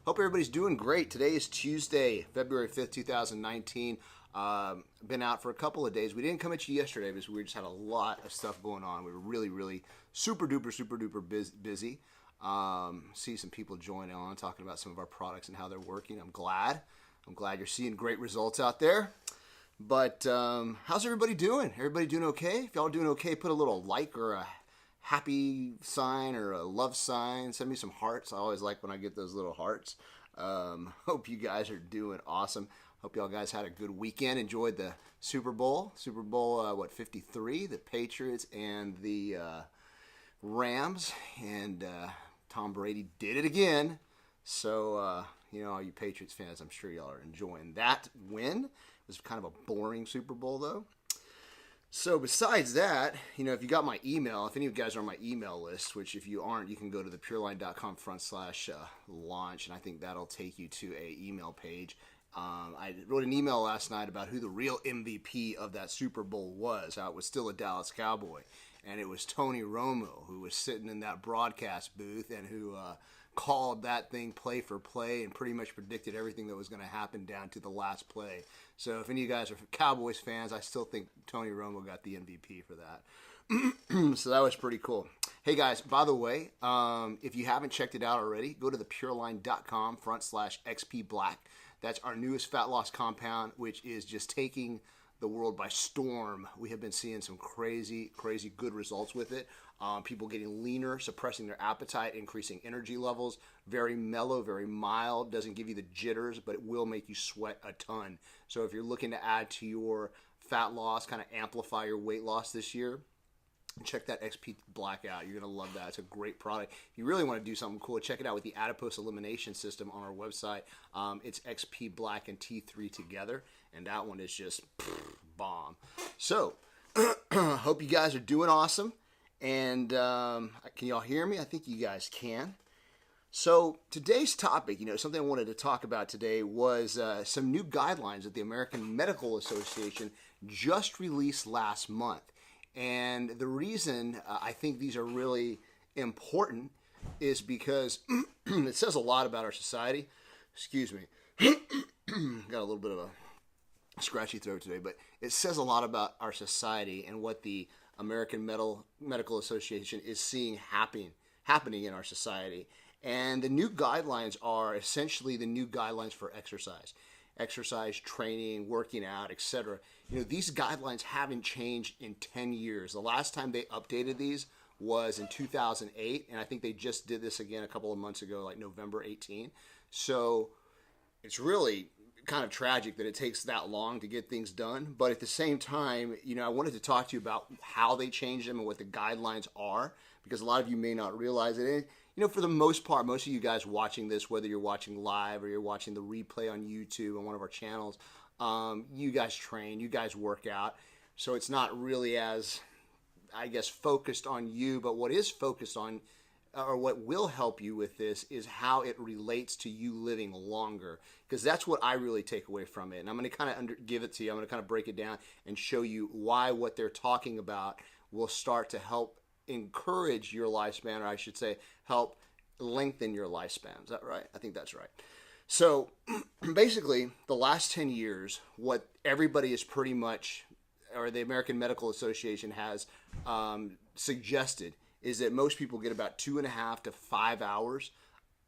Hope everybody's doing great. Today is Tuesday, February 5th, 2019. Been out for a couple of days. We didn't come at you yesterday because we just had a lot of stuff going on. We were really super duper busy. See some people join on talking about some of our products and how they're working. I'm glad you're seeing great results out there. But how's everybody doing? Everybody doing okay? If y'all are doing okay, put a little like or a happy sign or a love sign. Send me some hearts. I always like when I get those little hearts. Hope you guys are doing awesome. Hope y'all guys had a good weekend. Enjoyed the Super Bowl. 53? The Patriots and the Rams. And Tom Brady did it again. So, all you Patriots fans, I'm sure y'all are enjoying that win. It was kind of a boring Super Bowl, though. So besides that, if you got my email, if any of you guys are on my email list, which if you aren't, you can go to the pureline.com/launch, and I think that'll take you to a email page. I wrote an email last night about who the real MVP of that Super Bowl was. How it was still a Dallas Cowboy, and it was Tony Romo, who was sitting in that broadcast booth and who called that thing play for play and pretty much predicted everything that was going to happen down to the last play. So if any of you guys are Cowboys fans, I still think Tony Romo got the MVP for that. So that was pretty cool. Hey guys, by the way, if you haven't checked it out already, go to the pureline.com/XP Black. That's our newest fat loss compound, which is just taking the world by storm. We have been seeing some crazy good results with it. People getting leaner, suppressing their appetite, increasing energy levels. Very mellow, very mild. Doesn't give you the jitters, but it will make you sweat a ton. So if you're looking to add to your fat loss, kind of amplify your weight loss this year, check that XP Black out. You're going to love that. It's a great product. If you really want to do something cool, check it out with the adipose elimination system on our website. It's XP Black and T3 together, and that one is just bomb. So, hope you guys are doing awesome. And can y'all hear me? I think you guys can. So today's topic, something I wanted to talk about today was some new guidelines that the American Medical Association just released last month. And the reason I think these are really important is because it says a lot about our society. Excuse me. Got a little bit of a scratchy throat today, but it says a lot about our society and what the American Medical Association is seeing happening in our society. And the new guidelines are essentially the new guidelines for exercise training, working out, etc. These guidelines haven't changed in 10 years. The last time they updated these was in 2008, and I think they just did this again a couple of months ago, like November 18. So it's really kind of tragic that it takes that long to get things done. But at the same time, I wanted to talk to you about how they changed them and what the guidelines are, because a lot of you may not realize it. And, for the most part, most of you guys watching this, whether you're watching live or you're watching the replay on YouTube on one of our channels, you guys train, you guys work out. So it's not really as, focused on you, but what is focused on, or what will help you with this, is how it relates to you living longer, because that's what I really take away from it. And I'm going to kind of give it to you. I'm going to kind of break it down and show you why what they're talking about will start to help encourage your lifespan, or I should say help lengthen your lifespan. Is that right? I think that's right. So basically, the last 10 years, what everybody is pretty much, or the American Medical Association has suggested, is that most people get about 2.5 to 5 hours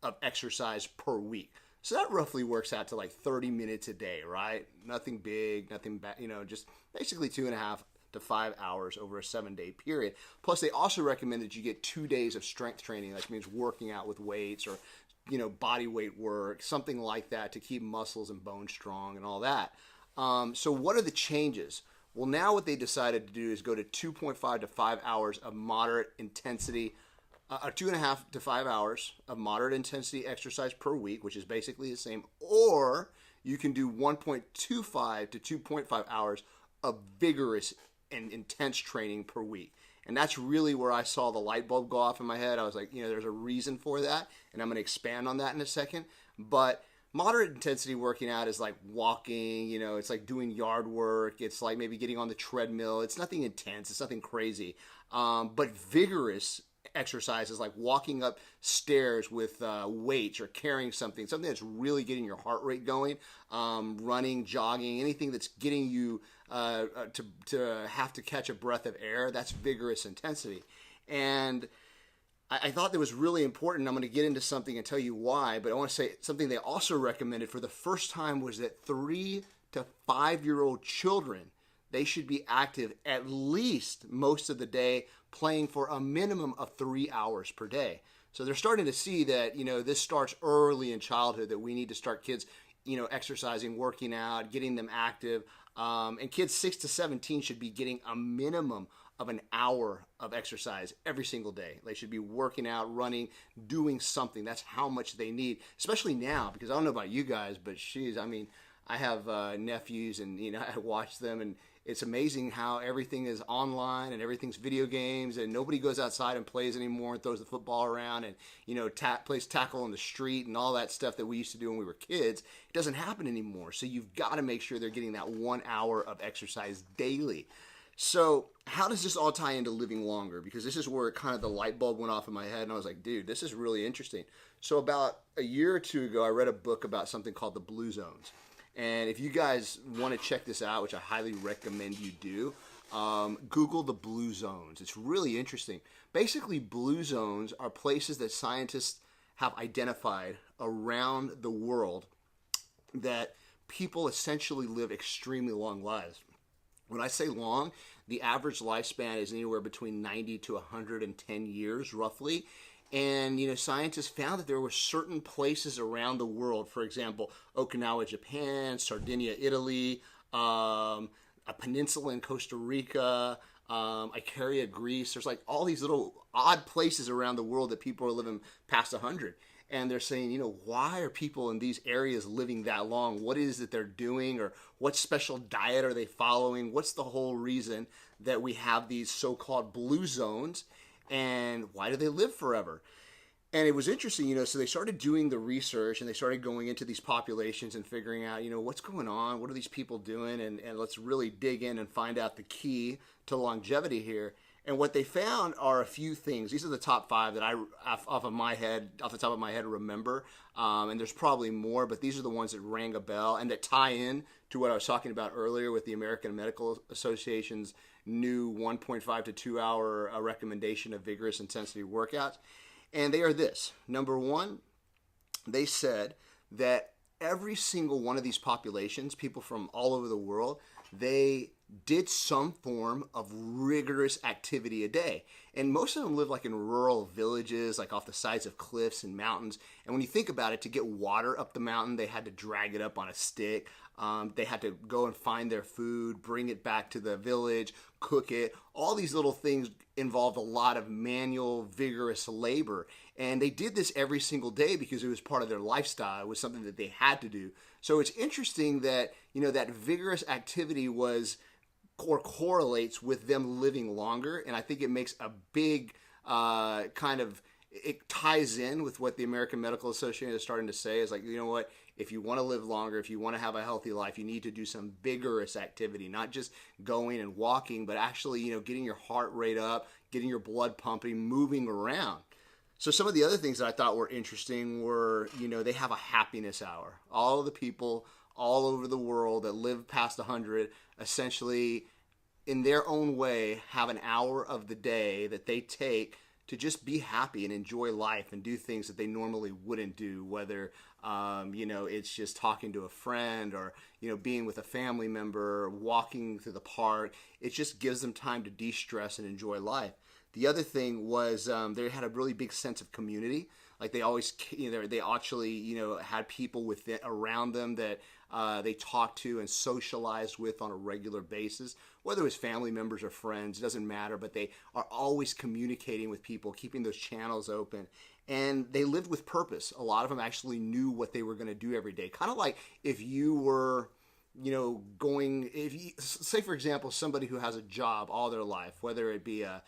of exercise per week. So that roughly works out to like 30 minutes a day, right? Nothing big, nothing bad, just basically 2.5 to 5 hours over a 7-day period. Plus, they also recommend that you get 2 days of strength training. That means working out with weights or, body weight work, something like that, to keep muscles and bones strong and all that. So what are the changes? Well, now what they decided to do is go to 2.5 to 5 hours of moderate intensity, 2.5 to 5 hours of moderate intensity exercise per week, which is basically the same, or you can do 1.25 to 2.5 hours of vigorous and intense training per week. And that's really where I saw the light bulb go off in my head. I was like, there's a reason for that, and I'm going to expand on that in a second. But moderate intensity working out is like walking, it's like doing yard work. It's like maybe getting on the treadmill. It's nothing intense. It's nothing crazy. But vigorous exercises like walking up stairs with weights or carrying something that's really getting your heart rate going, running, jogging, anything that's getting you to have to catch a breath of air, that's vigorous intensity. And I thought that was really important. I'm going to get into something and tell you why, but I want to say something they also recommended for the first time was that 3 to 5-year-old children, they should be active at least most of the day, playing for a minimum of 3 hours per day. So they're starting to see that, this starts early in childhood, that we need to start kids, exercising, working out, getting them active. And kids 6 to 17 should be getting a minimum of an hour of exercise every single day. They should be working out, running, doing something. That's how much they need, especially now, because I don't know about you guys, but I have nephews, and I watch them, and it's amazing how everything is online and everything's video games, and nobody goes outside and plays anymore and throws the football around and plays tackle on the street and all that stuff that we used to do when we were kids. It doesn't happen anymore. So you've got to make sure they're getting that 1 hour of exercise daily. So how does this all tie into living longer? Because this is where kind of the light bulb went off in my head, and I was like, dude, this is really interesting. So about a year or two ago, I read a book about something called the Blue Zones. And if you guys want to check this out, which I highly recommend you do, Google the Blue Zones. It's really interesting. Basically, blue zones are places that scientists have identified around the world that people essentially live extremely long lives. When I say long, the average lifespan is anywhere between 90 to 110 years, roughly. And, scientists found that there were certain places around the world, for example, Okinawa, Japan, Sardinia, Italy, a peninsula in Costa Rica, Icaria, Greece. There's like all these little odd places around the world that people are living past 100. And they're saying, why are people in these areas living that long? What is it they're doing, or what special diet are they following? What's the whole reason that we have these so-called blue zones, and why do they live forever? And it was interesting, so they started doing the research, and they started going into these populations and figuring out, what's going on? What are these people doing? And let's really dig in and find out the key to longevity here. And what they found are a few things. These are the top 5 that I, off the top of my head, remember. And there's probably more, but these are the ones that rang a bell and that tie in to what I was talking about earlier with the American Medical Association's new 1.5 to 2 hour recommendation of vigorous intensity workouts. And they are this. Number 1, they said that every single one of these populations, people from all over the world, they did some form of rigorous activity a day. And most of them live like in rural villages, like off the sides of cliffs and mountains. And when you think about it, to get water up the mountain, they had to drag it up on a stick. They had to go and find their food, bring it back to the village, cook it. All these little things involved a lot of manual, vigorous labor. And they did this every single day because it was part of their lifestyle. It was something that they had to do. So it's interesting that, that vigorous activity was or correlates with them living longer. And I think it makes a big it ties in with what the American Medical Association is starting to say, is like, what, if you want to live longer, if you want to have a healthy life, you need to do some vigorous activity, not just going and walking, but actually, getting your heart rate up, getting your blood pumping, moving around. So some of the other things that I thought were interesting were, they have a happiness hour. All of the people all over the world that live past 100 essentially, in their own way, have an hour of the day that they take to just be happy and enjoy life and do things that they normally wouldn't do, whether, it's just talking to a friend or, being with a family member, walking through the park. It just gives them time to de-stress and enjoy life. The other thing was they had a really big sense of community. Like they always, they actually, had people around them that they talked to and socialized with on a regular basis, whether it was family members or friends, it doesn't matter, but they are always communicating with people, keeping those channels open. And they lived with purpose. A lot of them actually knew what they were going to do every day. Kind of like if you were, say for example, somebody who has a job all their life, whether it be a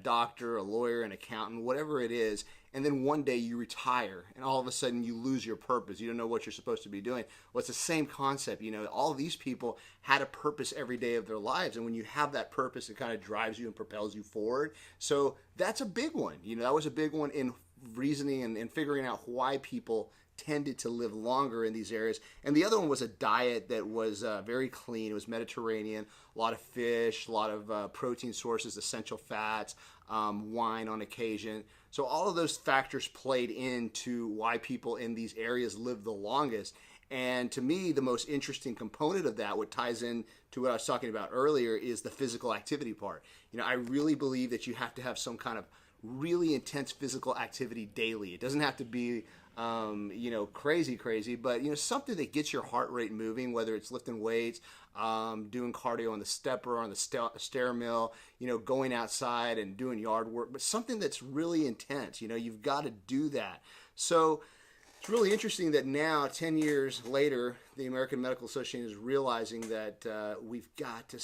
doctor, a lawyer, an accountant, whatever it is, and then one day you retire and all of a sudden you lose your purpose. You don't know what you're supposed to be doing. Well, it's the same concept. All of these people had a purpose every day of their lives, and when you have that purpose, it kind of drives you and propels you forward. So that's a big one. That was a big one in reasoning and figuring out why people tended to live longer in these areas. And the other one was a diet that was very clean. It was Mediterranean, a lot of fish, a lot of protein sources, essential fats, wine on occasion. So all of those factors played into why people in these areas live the longest. And to me, the most interesting component of that, what ties in to what I was talking about earlier, is the physical activity part. I really believe that you have to have some kind of really intense physical activity daily. It doesn't have to be crazy, but something that gets your heart rate moving, whether it's lifting weights, doing cardio on the stepper, on the stair mill, going outside and doing yard work, but something that's really intense. You've got to do that. So it's really interesting that now, 10 years later, the American Medical Association is realizing that we've got to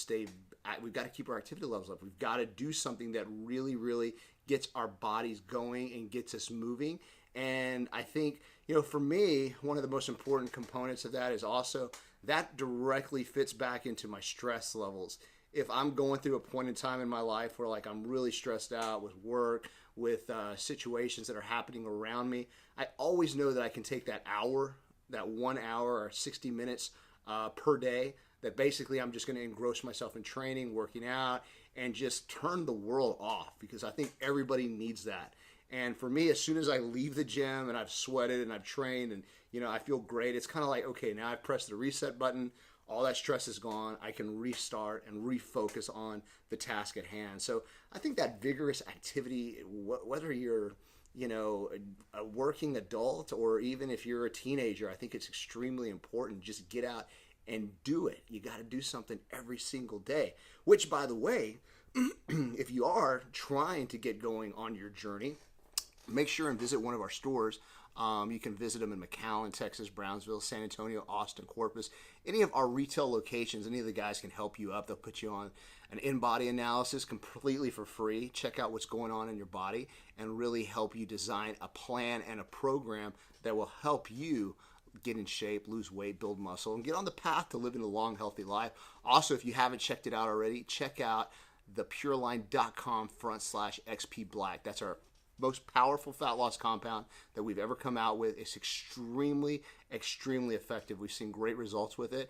keep our activity levels up. We've got to do something that really, really gets our bodies going and gets us moving. And I think, for me, one of the most important components of that is also that directly fits back into my stress levels. If I'm going through a point in time in my life where I'm really stressed out with work, with situations that are happening around me, I always know that I can take that 1 hour or 60 minutes per day, that basically I'm just going to engross myself in training, working out, and just turn the world off, because I think everybody needs that. And for me, as soon as I leave the gym and I've sweated and I've trained and, I feel great, it's kind of like, okay, now I've pressed the reset button. All that stress is gone. I can restart and refocus on the task at hand. So I think that vigorous activity, whether you're, a working adult or even if you're a teenager, I think it's extremely important. Just get out and do it. You got to do something every single day, which, by the way, if you are trying to get going on your journey, make sure and visit one of our stores. You can visit them in McAllen, Texas, Brownsville, San Antonio, Austin, Corpus. Any of our retail locations, any of the guys can help you up. They'll put you on an in-body analysis completely for free. Check out what's going on in your body and really help you design a plan and a program that will help you get in shape, lose weight, build muscle, and get on the path to living a long, healthy life. Also, if you haven't checked it out already, check out the pureline.com/XP Black. That's our most powerful fat loss compound that we've ever come out with. It's extremely, extremely effective. We've seen great results with it.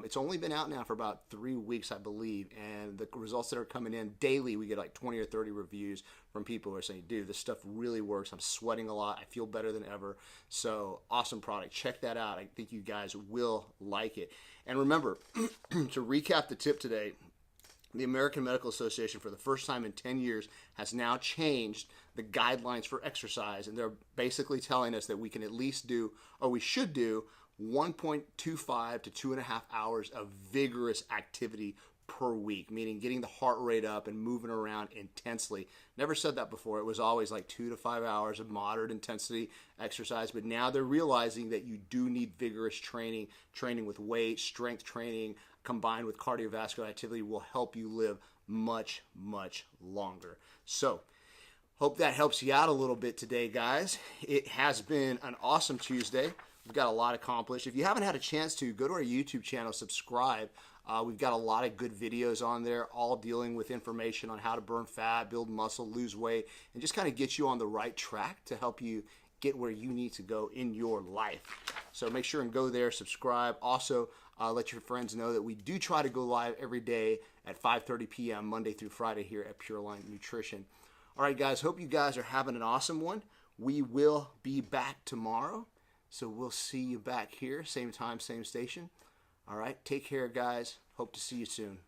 It's only been out now for about 3 weeks, I believe, and the results that are coming in daily, we get 20 or 30 reviews from people who are saying, dude, this stuff really works. I'm sweating a lot. I feel better than ever. So awesome product. Check that out. I think you guys will like it. And remember, to recap the tip today, the American Medical Association, for the first time in 10 years, has now changed the guidelines for exercise. And they're basically telling us that we can at least do, or we should do, 1.25 to 2.5 hours of vigorous activity per week, meaning getting the heart rate up and moving around intensely. Never said that before. It was always 2 to 5 hours of moderate intensity exercise. But now they're realizing that you do need vigorous training with weight, strength training, combined with cardiovascular activity will help you live much, much longer. So, hope that helps you out a little bit today, guys. It has been an awesome Tuesday. We've got a lot accomplished. If you haven't had a chance to, go to our YouTube channel, subscribe. We've got a lot of good videos on there, all dealing with information on how to burn fat, build muscle, lose weight, and just kind of get you on the right track to help you get where you need to go in your life. So make sure and go there, subscribe. Also, let your friends know that we do try to go live every day at 5:30 p.m. Monday through Friday here at Pureline Nutrition. All right, guys, hope you guys are having an awesome one. We will be back tomorrow, so we'll see you back here, same time, same station. All right, take care, guys. Hope to see you soon.